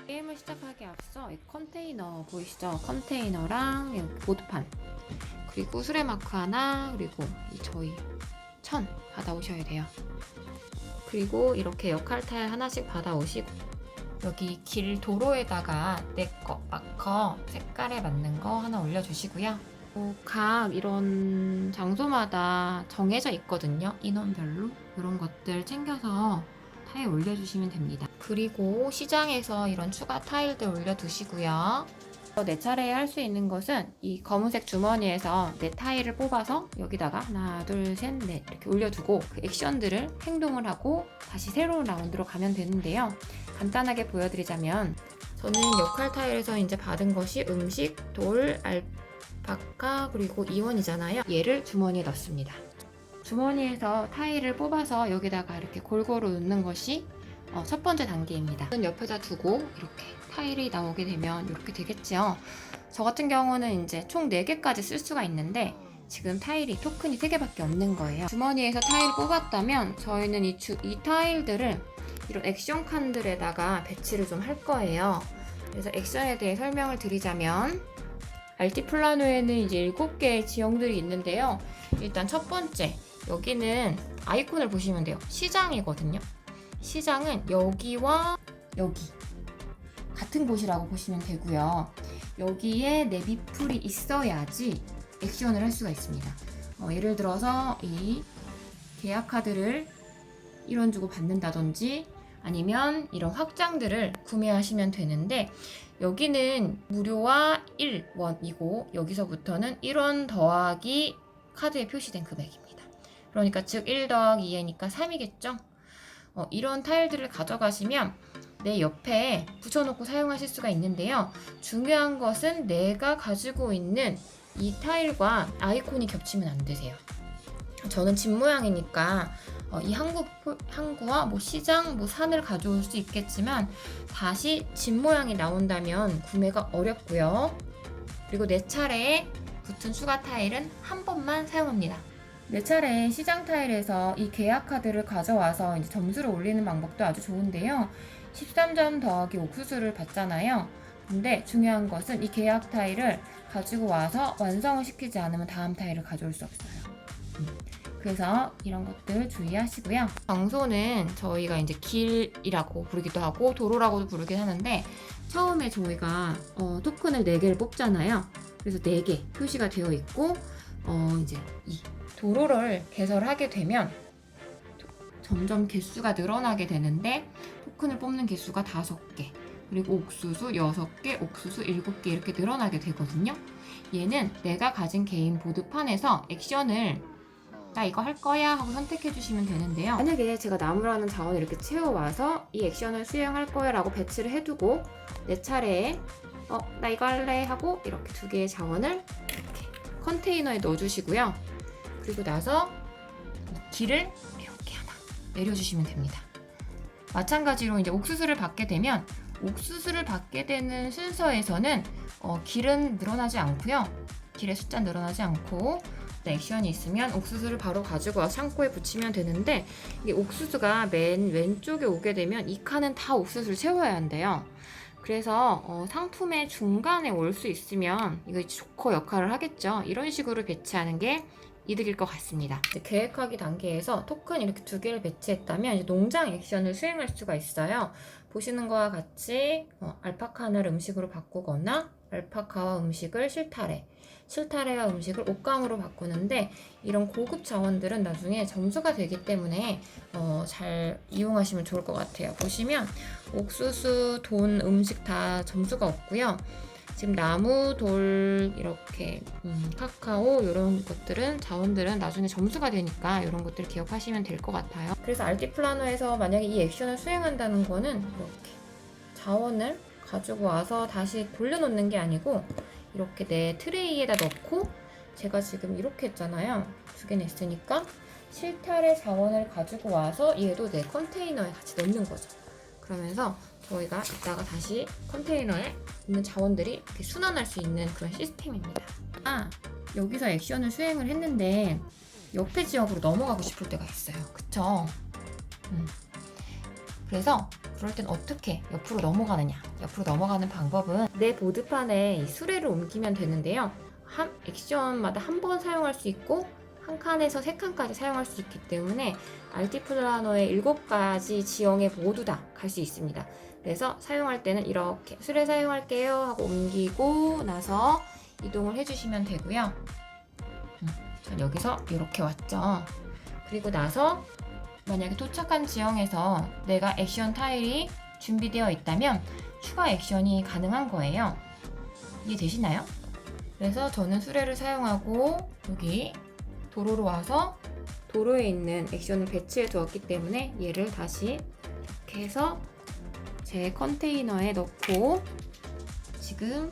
게임을 시작하기 앞서 이 컨테이너 보이시죠? 컨테이너랑 여기 보드판, 그리고 수레마크 하나, 그리고 이 저희 천 받아오셔야 돼요. 그리고 이렇게 역할 타일 하나씩 받아오시고, 여기 길 도로에다가 내 거 마커 색깔에 맞는 거 하나 올려주시고요. 각 이런 장소마다 정해져 있거든요. 인원별로 이런 것들 챙겨서 타일 올려주시면 됩니다. 그리고 시장에서 이런 추가 타일들 올려두시고요. 내 차례에 할 수 있는 것은 이 검은색 주머니에서 내 타일을 뽑아서 여기다가 하나, 둘, 셋, 넷 이렇게 올려두고 그 액션들을 행동을 하고 다시 새로운 라운드로 가면 되는데요. 간단하게 보여드리자면, 저는 역할 타일에서 이제 받은 것이 음식, 돌, 알파카, 그리고 이원이잖아요. 얘를 주머니에 넣습니다. 주머니에서 타일을 뽑아서 여기다가 이렇게 골고루 넣는 것이 첫 번째 단계입니다. 옆에다 두고 이렇게 타일이 나오게 되면 이렇게 되겠죠. 저 같은 경우는 이제 총 4개까지 쓸 수가 있는데 지금 타일이 토큰이 3개밖에 없는 거예요. 주머니에서 타일 뽑았다면 저희는 이 타일들을 이런 액션 칸들에다가 배치를 좀 할 거예요. 그래서 액션에 대해 설명을 드리자면, 알티플라노에는 이제 7개의 지형들이 있는데요. 일단 첫 번째, 여기는 아이콘을 보시면 돼요. 시장이거든요. 시장은 여기와 여기 같은 곳이라고 보시면 되고요. 여기에 내비풀이 있어야지 액션을 할 수가 있습니다. 예를 들어서 이 계약 카드를 1원 주고 받는다든지 아니면 이런 확장들을 구매하시면 되는데, 여기는 무료와 1원이고 여기서부터는 1원 더하기 카드에 표시된 금액입니다. 그러니까 즉 1 더하기 2니까 3이겠죠? 이런 타일들을 가져가시면 내 옆에 붙여놓고 사용하실 수가 있는데요. 중요한 것은 내가 가지고 있는 이 타일과 아이콘이 겹치면 안 되세요. 저는 집 모양이니까 이 항구와 시장, 산을 가져올 수 있겠지만 다시 집 모양이 나온다면 구매가 어렵고요. 그리고 내 차례에 붙은 추가 타일은 한 번만 사용합니다. 내 차례에 시장 타일에서 이 계약 카드를 가져와서 이제 점수를 올리는 방법도 아주 좋은데요. 13점 더하기 옥수수를 받잖아요. 근데 중요한 것은 이 계약 타일을 가지고 와서 완성을 시키지 않으면 다음 타일을 가져올 수 없어요. 그래서 이런 것들 주의하시고요. 장소는 저희가 이제 길이라고 부르기도 하고 도로라고도 부르긴 하는데, 처음에 저희가 토큰을 4개를 뽑잖아요. 그래서 4개 표시가 되어 있고, 이제 이 도로를 개설하게 되면 점점 개수가 늘어나게 되는데, 토큰을 뽑는 개수가 5개, 그리고 옥수수 6개, 옥수수 7개 이렇게 늘어나게 되거든요. 얘는 내가 가진 개인 보드판에서 액션을 나 이거 할 거야 하고 선택해 주시면 되는데요. 만약에 제가 나무라는 자원을 이렇게 채워와서 이 액션을 수행할 거야 라고 배치를 해두고 내 차례에 나 이거 할래 하고 이렇게 2개의 자원을 이렇게 컨테이너에 넣어주시고요. 그리고 나서 이 길을 이렇게 하나 내려주시면 됩니다. 마찬가지로 이제 옥수수를 받게 되면, 옥수수를 받게 되는 순서에서는 길은 늘어나지 않고요. 길의 숫자 늘어나지 않고 액션이 있으면 옥수수를 바로 가지고 와서 창고에 붙이면 되는데, 이게 옥수수가 맨 왼쪽에 오게 되면 이 칸은 다 옥수수를 채워야 한대요. 그래서 상품의 중간에 올 수 있으면 이거 조커 역할을 하겠죠. 이런 식으로 배치하는 게 이득일 것 같습니다. 계획하기 단계에서 토큰 이렇게 2개를 배치했다면 이제 농장 액션을 수행할 수가 있어요. 보시는 거와 같이 알파카 하나를 음식으로 바꾸거나 알파카와 음식을 실타래와 음식을 옷감으로 바꾸는데, 이런 고급 자원들은 나중에 점수가 되기 때문에 잘 이용하시면 좋을 것 같아요. 보시면 옥수수, 돈, 음식 다 점수가 없고요. 지금 나무, 돌, 이렇게 카카오 이런 것들은, 자원들은 나중에 점수가 되니까 이런 것들 기억하시면 될 것 같아요. 그래서 알티플라노에서 만약에 이 액션을 수행한다는 거는 이렇게 자원을 가지고 와서 다시 돌려놓는 게 아니고 이렇게 내 트레이에다 넣고, 제가 지금 이렇게 했잖아요. 2개 냈으니까 실타래 자원을 가지고 와서 얘도 내 컨테이너에 같이 넣는 거죠. 그러면서 저희가 이따가 다시 컨테이너에 있는 자원들이 이렇게 순환할 수 있는 그런 시스템입니다. 여기서 액션을 수행을 했는데 옆에 지역으로 넘어가고 싶을 때가 있어요. 그쵸? 그래서 그럴 땐 어떻게 옆으로 넘어가느냐, 옆으로 넘어가는 방법은 내 보드판에 이 수레를 옮기면 되는데요. 한 액션마다 한 번 사용할 수 있고 한 칸에서 3칸까지 사용할 수 있기 때문에 알티플라너의 7가지 지형에 모두 다 갈 수 있습니다. 그래서 사용할 때는 이렇게 수레 사용할게요 하고 옮기고 나서 이동을 해주시면 되고요. 전 여기서 이렇게 왔죠. 그리고 나서 만약에 도착한 지형에서 내가 액션 타일이 준비되어 있다면 추가 액션이 가능한 거예요. 이해되시나요? 그래서 저는 수레를 사용하고 여기 도로로 와서 도로에 있는 액션을 배치해 두었기 때문에 얘를 다시 이렇게 해서 제 컨테이너에 넣고 지금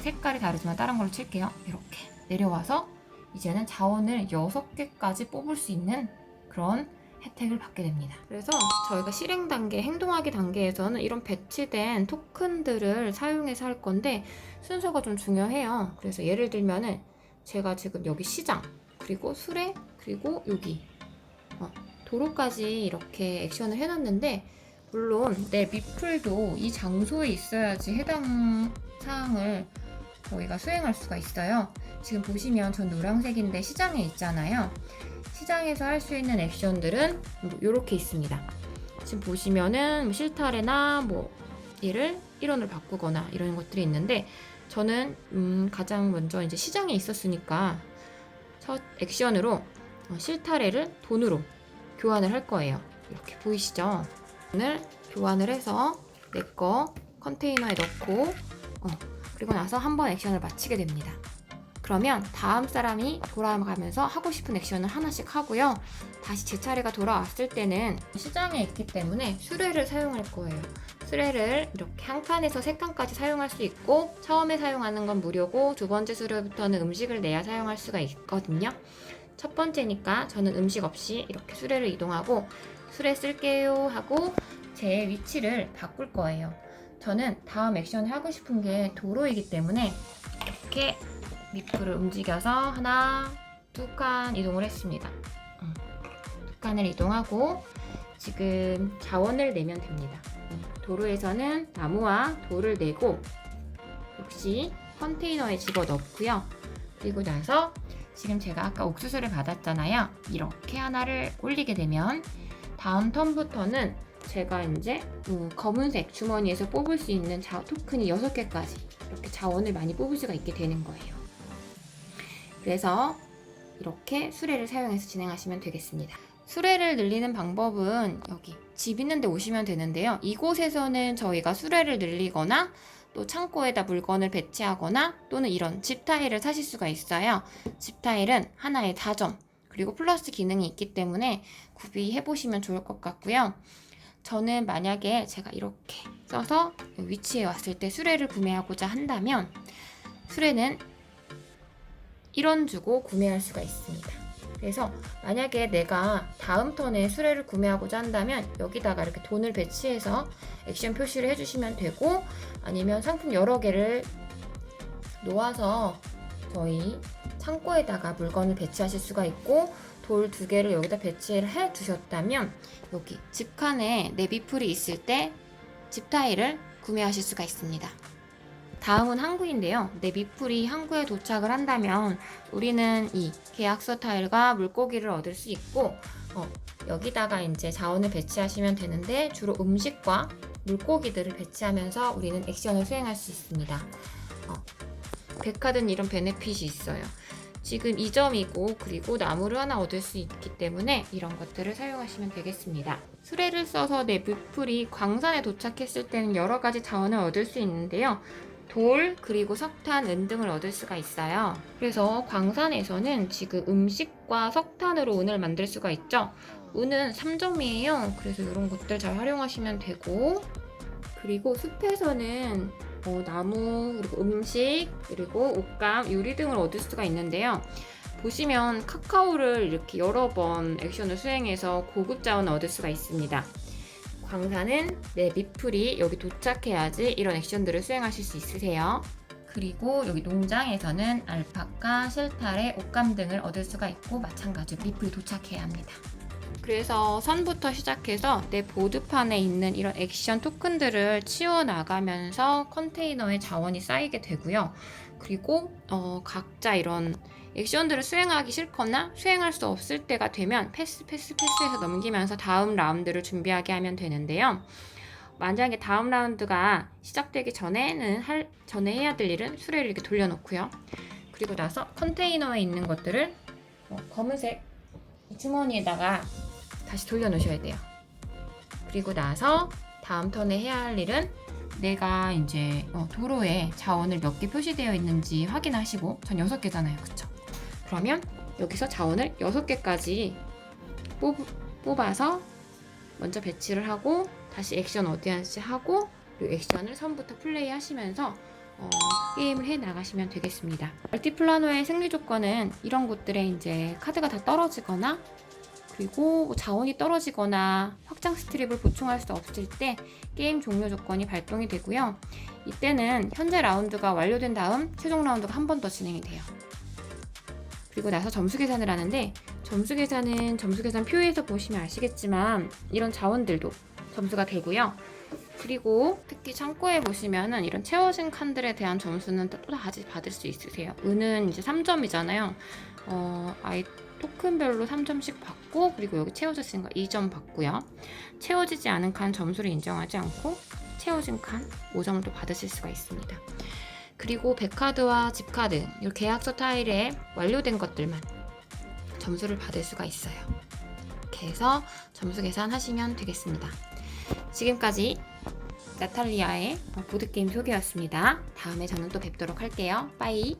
색깔이 다르지만 다른 걸로 칠게요. 이렇게 내려와서 이제는 자원을 6개까지 뽑을 수 있는 그런 혜택을 받게 됩니다. 그래서 저희가 실행 단계, 행동하기 단계에서는 이런 배치된 토큰들을 사용해서 할 건데 순서가 좀 중요해요. 그래서 예를 들면은 제가 지금 여기 시장, 그리고 수레, 그리고 여기 도로까지 이렇게 액션을 해놨는데 물론 내 미플도 이 장소에 있어야지 해당 사항을 저희가 수행할 수가 있어요. 지금 보시면 전 노란색인데 시장에 있잖아요. 시장에서 할 수 있는 액션들은 이렇게 있습니다. 지금 보시면은 실타래나 얘를 1원을 바꾸거나 이런 것들이 있는데 저는 가장 먼저 이제 시장에 있었으니까 첫 액션으로 실타래를 돈으로 교환을 할 거예요. 이렇게 보이시죠? 돈을 교환을 해서 내 거 컨테이너에 넣고 그리고 나서 한번 액션을 마치게 됩니다. 그러면 다음 사람이 돌아가면서 하고 싶은 액션을 하나씩 하고요. 다시 제 차례가 돌아왔을 때는 시장에 있기 때문에 수레를 사용할 거예요. 수레를 이렇게 한 칸에서 3칸까지 사용할 수 있고 처음에 사용하는 건 무료고 두 번째 수레부터는 음식을 내야 사용할 수가 있거든요. 첫 번째니까 저는 음식 없이 이렇게 수레를 이동하고 수레 쓸게요 하고 제 위치를 바꿀 거예요. 저는 다음 액션을 하고 싶은 게 도로이기 때문에 이렇게 미프를 움직여서 하나, 2칸 이동을 했습니다. 2칸을 이동하고 지금 자원을 내면 됩니다. 도로에서는 나무와 돌을 내고 역시 컨테이너에 집어넣고요. 그리고 나서 지금 제가 아까 옥수수를 받았잖아요. 이렇게 하나를 올리게 되면 다음 턴부터는 제가 이제 검은색 주머니에서 뽑을 수 있는 토큰이 6개까지 이렇게 자원을 많이 뽑을 수가 있게 되는 거예요. 그래서 이렇게 수레를 사용해서 진행하시면 되겠습니다. 수레를 늘리는 방법은 여기 집 있는 데 오시면 되는데요. 이곳에서는 저희가 수레를 늘리거나 또 창고에다 물건을 배치하거나 또는 이런 집 타일을 사실 수가 있어요. 집 타일은 하나에 4점 그리고 플러스 기능이 있기 때문에 구비해 보시면 좋을 것 같고요. 저는 만약에 제가 이렇게 써서 위치에 왔을 때 수레를 구매하고자 한다면 수레는 1원 주고 구매할 수가 있습니다. 그래서 만약에 내가 다음 턴에 수레를 구매하고자 한다면 여기다가 이렇게 돈을 배치해서 액션 표시를 해주시면 되고 아니면 상품 여러 개를 놓아서 저희 창고에다가 물건을 배치하실 수가 있고 돌 2개를 여기다 배치를 해 두셨다면 여기 집칸에 내 미플이 있을 때 집 타일을 구매하실 수가 있습니다. 다음은 항구인데요. 내 미플이 항구에 도착을 한다면 우리는 이 계약서 타일과 물고기를 얻을 수 있고 여기다가 이제 자원을 배치하시면 되는데 주로 음식과 물고기들을 배치하면서 우리는 액션을 수행할 수 있습니다. 백화든 이런 베네핏이 있어요. 지금 2점이고 그리고 나무를 하나 얻을 수 있기 때문에 이런 것들을 사용하시면 되겠습니다. 수레를 써서 내 미플이 광산에 도착했을 때는 여러 가지 자원을 얻을 수 있는데요. 돌, 그리고 석탄, 은 등을 얻을 수가 있어요. 그래서 광산에서는 지금 음식과 석탄으로 은을 만들 수가 있죠. 은은 3점이에요. 그래서 이런 것들 잘 활용하시면 되고 그리고 숲에서는 나무, 그리고 음식, 그리고 옷감, 유리 등을 얻을 수가 있는데요. 보시면 카카오를 이렇게 여러 번 액션을 수행해서 고급 자원을 얻을 수가 있습니다. 광산은 내 미플이 여기 도착해야지 이런 액션들을 수행하실 수 있으세요. 그리고 여기 농장에서는 알파카, 실타래, 옷감 등을 얻을 수가 있고 마찬가지로 미플이 도착해야 합니다. 그래서 선부터 시작해서 내 보드판에 있는 이런 액션 토큰들을 치워나가면서 컨테이너에 자원이 쌓이게 되고요. 그리고 각자 이런 액션들을 수행하기 싫거나 수행할 수 없을 때가 되면 패스해서 넘기면서 다음 라운드를 준비하게 하면 되는데요. 만약에 다음 라운드가 시작되기 전에 해야 될 일은 수레를 이렇게 돌려놓고요. 그리고 나서 컨테이너에 있는 것들을 검은색 주머니에다가 다시 돌려놓으셔야 돼요. 그리고 나서 다음 턴에 해야 할 일은 내가 이제 도로에 자원을 몇 개 표시되어 있는지 확인하시고, 전 6개잖아요. 그쵸? 그러면 여기서 자원을 6개까지 뽑아서 먼저 배치를 하고 다시 액션 어디한지 하고, 그리고 액션을 선부터 플레이 하시면서 게임을 해 나가시면 되겠습니다. 멀티플라노의 승리 조건은 이런 곳들에 이제 카드가 다 떨어지거나, 그리고 자원이 떨어지거나 확장 스트립을 보충할 수 없을 때 게임 종료 조건이 발동이 되고요. 이때는 현재 라운드가 완료된 다음 최종 라운드가 한 번 더 진행이 돼요. 그리고 나서 점수 계산을 하는데, 점수 계산은 점수 계산 표에서 보시면 아시겠지만 이런 자원들도 점수가 되고요. 그리고 특히 창고에 보시면은 이런 채워진 칸들에 대한 점수는 또 다시 받을 수 있으세요. 은은 이제 3점이잖아요. 아이 토큰별로 3점씩 받고, 그리고 여기 채워졌으니까 2점 받고요. 채워지지 않은 칸 점수를 인정하지 않고 채워진 칸 5점을 또 받으실 수가 있습니다. 그리고 백카드와 집카드, 이 계약서 타일에 완료된 것들만 점수를 받을 수가 있어요. 이렇게 해서 점수 계산하시면 되겠습니다. 지금까지 나탈리아의 보드게임 소개였습니다. 다음에 저는 또 뵙도록 할게요. 빠이.